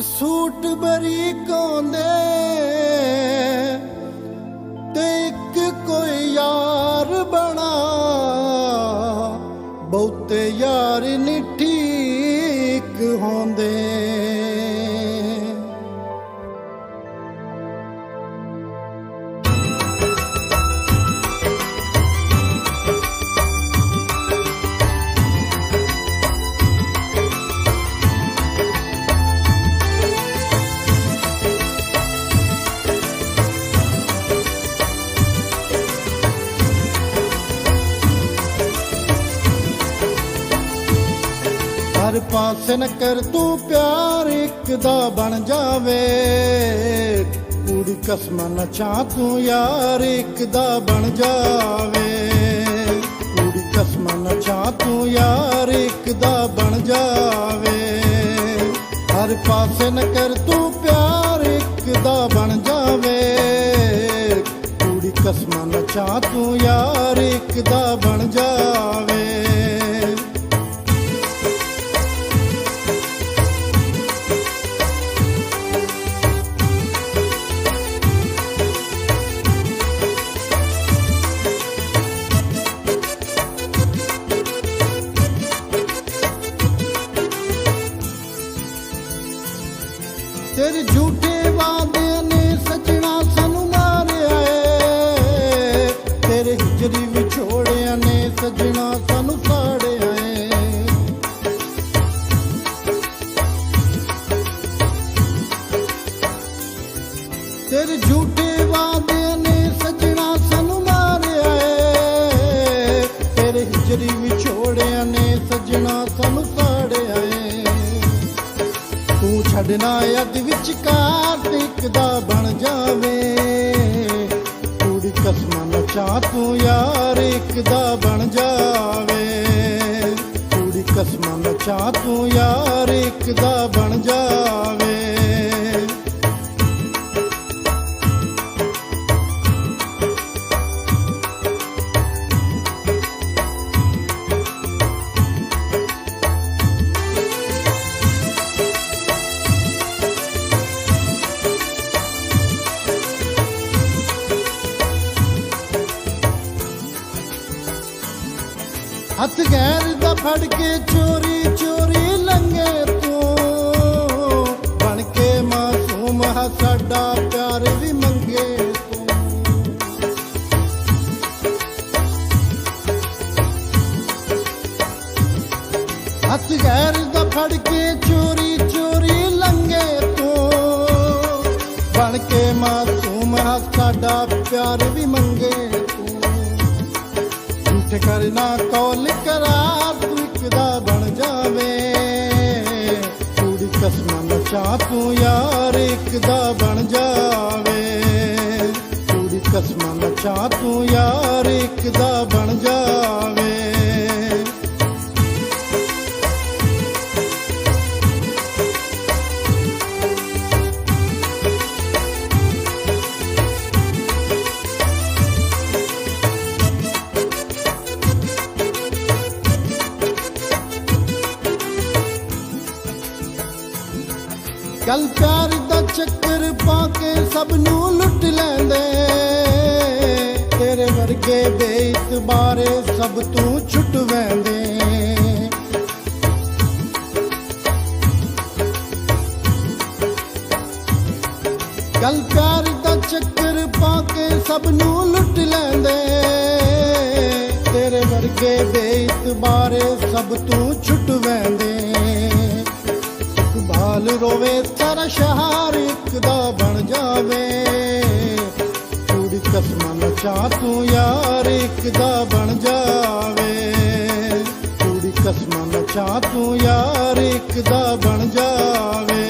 Suit बरीक आउंदे ते इक कोई यार बना, बहुते यार नी ठीक होंदे। हर पासे न कर तू प्यार एक दा बन जावे, पूरी कसम न चाह तू यार एक दा बन जावे, पूरी कसम न चाह तू यार एक दा बन जावे। हर पासे न कर तू प्यार एक दा बन जावे, पूरी कसम न चाह तू यार एक दा बन जावे। तेरे झूठे वादियां ने सजना सानू मारिया है, तेरे हिजरी विछोड़िया ने सजना सानू साड़िया है। तेरे झूठे वादियां ने सजना सानू मारिया है, तेरे हिजरी विछोड़िया ने सजना सानू साड़िया है। तू छड़ना अद विचकार एक दा बन जावे, पूरी कसम न चाह तू यार एक दा बन जावे, पूरी कसम न चाह तू यार एक दा बन जावे। हथ गैर दा फड़ के चोरी चोरी लंघे तू, बन के मासूम हा साडा प्यार भी मंगे तू। हथ गैर दा फड़ के चोरी चोरी लंघे तू, बन के मासूम हा साडा प्यार भी मंगे तू। करना कौल करार तू एक दा बन जावे, पूरी कसम न चाह तू यार एक दा बन जावे, पूरी कसम न चाह तू यार एक दा बन जावे। गल प्यार दा चक्कर पाके सब नू लुट लैंदे, तेरे वर्गे बेइतबारे सब तू छुट वैंदे। गल प्यार दा चक्कर पाके सब नू लुट लैंदे, तेरे वर्गे बेइतबारे सब तू छुट वैंदे। बाल रोवे सारा शहर एक दा बन जावे, पूरी कसम न चाह तू यार एक दा बन जावे, पूरी कसम न चाह तू यार एक दा बन जावे।